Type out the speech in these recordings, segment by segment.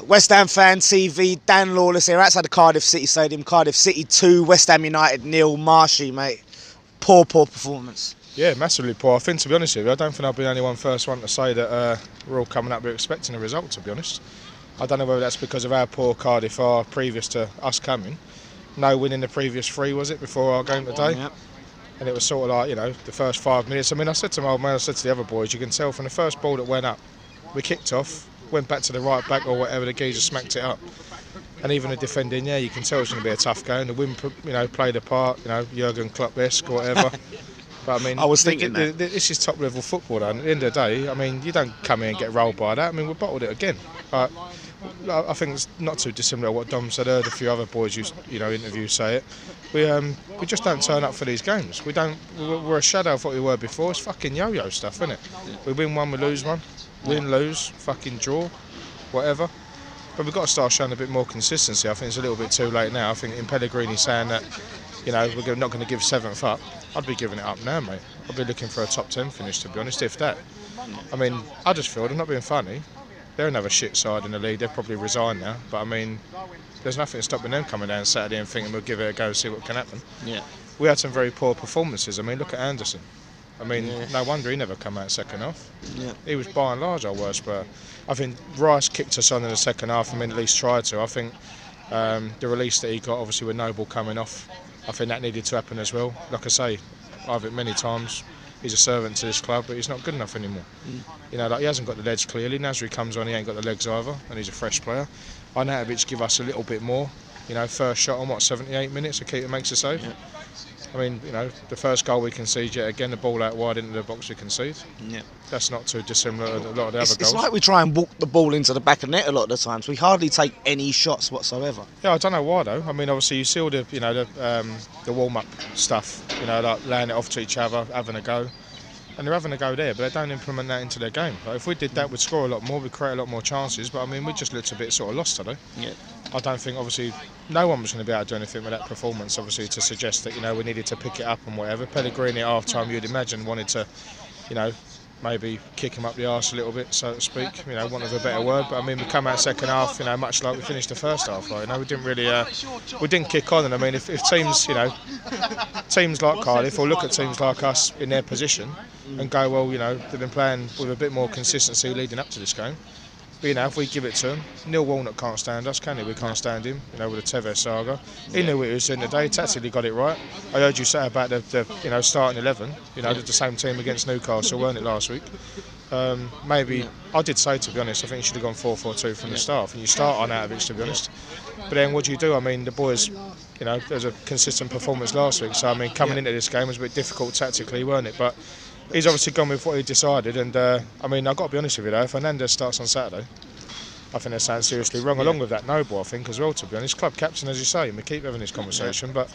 West Ham Fan TV, Dan Lawless here outside the Cardiff City Stadium. Cardiff City 2, West Ham United 0. Marshy, mate. Poor performance. Yeah, massively poor. I think, to be honest with you, I don't think I'll be the only first one to say that we're all coming up, we're expecting a result, to be honest. I don't know whether that's because of how poor Cardiff are previous to us coming. No win in the previous 3, was it, before our game today? Yep. And it was sort of like, you know, the first 5 minutes. I mean, I said to my old man, I said to the other boys, you can tell from the first ball that went up, we kicked off, went back to the right back or whatever, the geezer smacked it up. And even the defending, yeah, you can tell it's going to be a tough game. The wind, you know, played a part, you know, Jurgen Klopp-esque or whatever. But I mean, I was thinking that. This is top level football, though. And at the end of the day, I mean, you don't come here and get rolled by that. I mean, we bottled it again. But I think it's not too dissimilar to what Dom said. I heard a few other boys, you know, interviews say it. We just don't turn up for these games. We're a shadow of what we were before. It's fucking yo-yo stuff, isn't it? We win one, we lose one. Win, lose, fucking draw, whatever. But we've got to start showing a bit more consistency. I think it's a little bit too late now. I think in Pellegrini saying that, you know, we're not going to give 7th up, I'd be giving it up now, mate. I'd be looking for a top 10 finish, to be honest, if that. I mean, I just feel, I'm not being funny, they're another shit side in the league. They've probably resigned now. But I mean, there's nothing stopping them coming down Saturday and thinking we'll give it a go, see what can happen. Yeah. We had some very poor performances. I mean, look at Anderson. I mean, no wonder he never come out second half. Yeah. He was by and large our worst player. I think Rice kicked us on in the second half. I mean, at least tried to. I think the release that he got, obviously with Noble coming off, I think that needed to happen as well. Like I say, I've it many times. He's a servant to this club, but he's not good enough anymore. You know, like he hasn't got the legs clearly. Nasri comes on, he ain't got the legs either, and he's a fresh player. Arnautovic give us a little bit more. You know, first shot on 78 minutes, the keeper makes a save. Yeah. I mean, you know, the first goal we concede, yet again, the ball out wide into the box we concede. Yeah. That's not too dissimilar to a lot of the other goals. It's like we try and walk the ball into the back of the net a lot of the times. We hardly take any shots whatsoever. Yeah, I don't know why though. I mean, obviously you see all the, you know, the warm-up stuff, you know, like laying it off to each other, having a go. And they're having a go there, but they don't implement that into their game. Like if we did that, we'd score a lot more, we'd create a lot more chances, but I mean, we just looked a bit sort of lost today. Yeah. I don't think, obviously, no one was going to be able to do anything with that performance, obviously, to suggest that, you know, we needed to pick it up and whatever. Pellegrini at half-time, you'd imagine, wanted to, you know, maybe kick him up the arse a little bit, so to speak, you know, want of a better word. But I mean, we come out second half, you know, much like we finished the first half, like, you know, we didn't really, we didn't kick on. And I mean, if teams, you know, teams like Cardiff, or look at teams like us in their position and go, well, you know, they've been playing with a bit more consistency leading up to this game. But, you know, if we give it to him, Neil Walnut can't stand us, can he? We can't stand him, you know, with the Tevez saga. He knew what he was doing today, tactically got it right. I heard you say about the you know, starting 11, you know, the same team against Newcastle, weren't it, last week? Maybe, I did say, to be honest, I think you should have gone 4-4-2 from the start, and you start on Arnautovic, to be honest. But then what do you do? I mean, the boys, you know, there's a consistent performance last week, so I mean, coming into this game was a bit difficult tactically, weren't it? But he's obviously gone with what he decided, and I mean, I've got to be honest with you though, if Hernandez starts on Saturday, I think they're saying seriously wrong, along with that Noble, I think, as well, to be honest. Club captain, as you say, and we keep having this conversation, but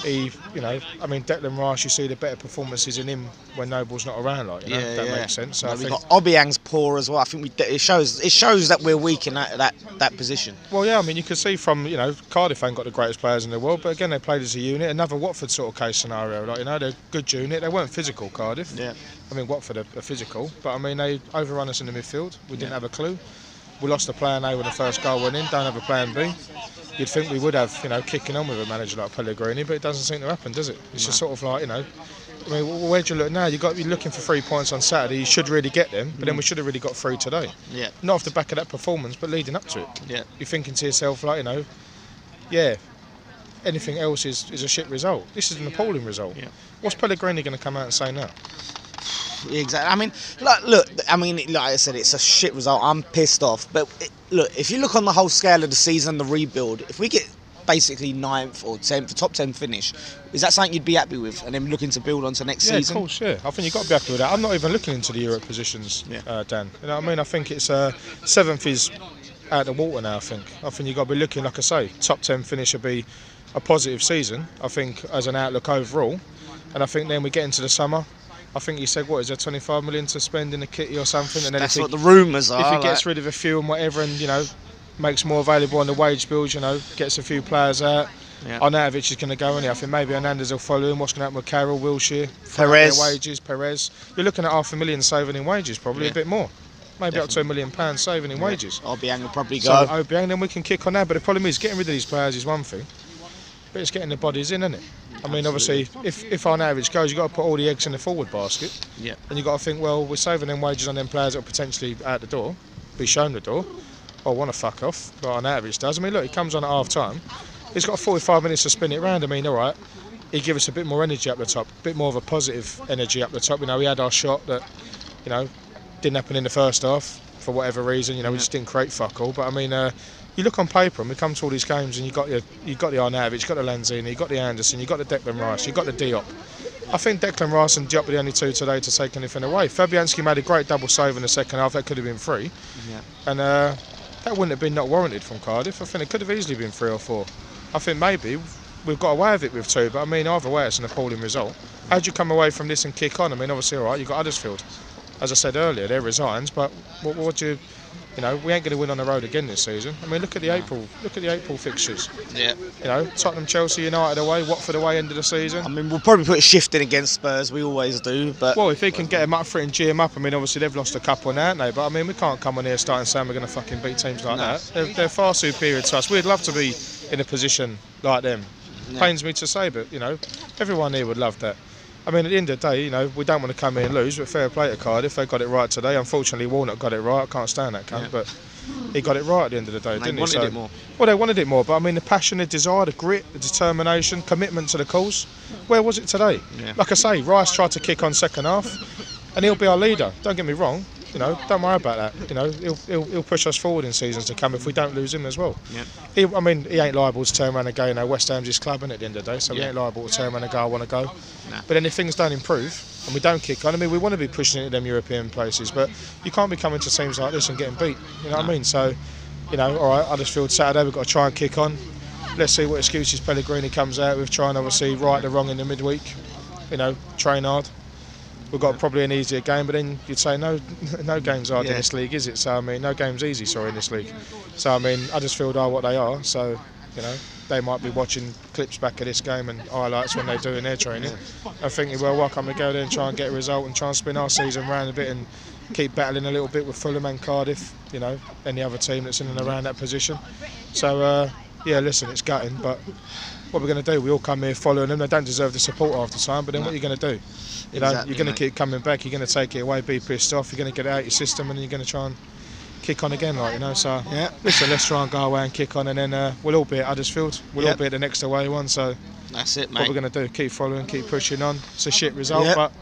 he, you know, I mean, Declan Rice, you see the better performances in him when Noble's not around, like, you know, if that makes sense. So we've got Obiang's poor as well. I think it shows that we're weak in that position. Well, yeah, I mean, you can see from, you know, Cardiff ain't got the greatest players in the world, but again, they played as a unit. Another Watford sort of case scenario, like, you know, they're a good unit. They weren't physical, Cardiff. Yeah. I mean, Watford are physical, but I mean, they overrun us in the midfield. We didn't have a clue. We lost a plan A when the first goal went in, don't have a plan B. You'd think we would have, you know, kicking on with a manager like Pellegrini, but it doesn't seem to happen, does it? It's just sort of like, you know, I mean, where do you look now? You're looking for 3 points on Saturday, you should really get them, but then we should have really got 3 today. Yeah. Not off the back of that performance, but leading up to it. Yeah. You're thinking to yourself, like, you know, yeah, anything else is a shit result. This is an appalling result. Yeah. What's Pellegrini going to come out and say now? Exactly. I mean, like I said, it's a shit result. I'm pissed off. But look, if you look on the whole scale of the season, the rebuild, if we get basically 9th or 10th, top 10 finish, is that something you'd be happy with? And then looking to build onto next season? Yeah, of course, yeah. I think you've got to be happy with that. I'm not even looking into the Europe positions, Dan. You know what I mean? I think it's 7th is out of the water now, I think. I think you've got to be looking, like I say, top 10 finish would be a positive season, I think, as an outlook overall. And I think then we get into the summer. I think you said, what is there, 25 million to spend in the kitty or something? And then that's what the rumours are. If he gets rid of a few and whatever, and, you know, makes more available on the wage bills, you know, gets a few players out. Yeah. Arnautovic is going to go in here. I think maybe Hernandez will follow him. What's going to happen with Carroll, Wilshere, Perez? Wages, Perez. You're looking at £500,000 saving in wages, probably a bit more. maybe up to £1 million saving in wages. Obiang will probably So go. Obiang, then we can kick on that. But the problem is getting rid of these players is one thing, but it's getting the bodies in, isn't it? I mean, obviously, if our average goes, you've got to put all the eggs in the forward basket. Yeah. And you've got to think, well, we're saving them wages on them players that are potentially out the door, be shown the door, or want to fuck off, like on average does. I mean, look, he comes on at half time. He's got 45 minutes to spin it round. I mean, all right, he'd give us a bit more energy up the top, a bit more of a positive energy up the top. You know, we had our shot that, you know, didn't happen in the first half for whatever reason. You know, we just didn't create fuck all. But I mean, you look on paper and we come to all these games and you got the Arnautovic, you got the Lanzini, you got the Anderson, you got the Declan Rice, you got the Diop. I think Declan Rice and Diop were the only two today to take anything away. Fabianski made a great double save in the second half. That could have been 3. Yeah. And that wouldn't have been not warranted from Cardiff. I think it could have easily been 3 or 4. I think maybe we've got away with it with 2, but I mean, either way, it's an appalling result. How'd you come away from this and kick on? I mean, obviously, all right, you've got Huddersfield. As I said earlier, they're resigns, but what do you know, we ain't going to win on the road again this season. I mean, look at the April fixtures. Yeah. You know, Tottenham, Chelsea, United away, Watford away, end of the season. I mean, we'll probably put a shift in against Spurs. We always do. But well, if he can get them up for it and G them up, I mean, obviously they've lost a couple now, haven't they? But I mean, we can't come on here starting saying we're going to fucking beat teams like that. They're far superior to us. We'd love to be in a position like them. Pains me to say, but you know, everyone here would love that. I mean, at the end of the day, you know, we don't want to come here and lose, but fair play to Cardiff. They got it right today. Unfortunately, Warnock got it right. I can't stand that cunt, but he got it right at the end of the day, didn't he? They wanted it more. Well, they wanted it more, but I mean, the passion, the desire, the grit, the determination, commitment to the cause. Where was it today? Yeah. Like I say, Rice tried to kick on second half, and he'll be our leader. Don't get me wrong. You know, don't worry about that. You know, he'll push us forward in seasons to come if we don't lose him as well. Yeah. I mean, he ain't liable to turn around and go, you know, West Ham's his club, and at the end of the day, so he ain't liable to turn around and go, I want to go. Nah. But then if things don't improve and we don't kick on, I mean, we want to be pushing into them European places, but you can't be coming to teams like this and getting beat. You know what I mean? So, you know, all right, Huddersfield Saturday, we've got to try and kick on. Let's see what excuses Pellegrini comes out with, trying to obviously right the wrong in the midweek. You know, train hard. We've got probably an easier game, but then you'd say no game's hard in this league, is it? So I mean, no game's easy, in this league. So I mean, Huddersfield are what they are. So you know, they might be watching clips back of this game and highlights when they do in their training. I'm thinking, well, why can't we go there and try and get a result and try and spin our season around a bit and keep battling a little bit with Fulham and Cardiff, you know, any other team that's in and around that position. So yeah, listen, it's gutting, but what we're going to do, we all come here following them. They don't deserve the support half the time, but then what are you going to do? You know, Exactly, you're going to keep coming back, you're going to take it away, be pissed off, you're going to get it out your system, and then you're going to try and kick on again, like, you know. So listen, let's try and go away and kick on, and then we'll all be at Huddersfield, we'll all be at the next away one. So that's it, mate. What we're going to do, keep following, keep pushing on. It's a shit result, but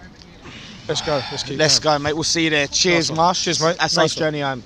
let's go, let's keep Let's going. go, mate. We'll see you there. Cheers, Nice one. Marsh. Cheers, mate. A safe Nice one. journey home.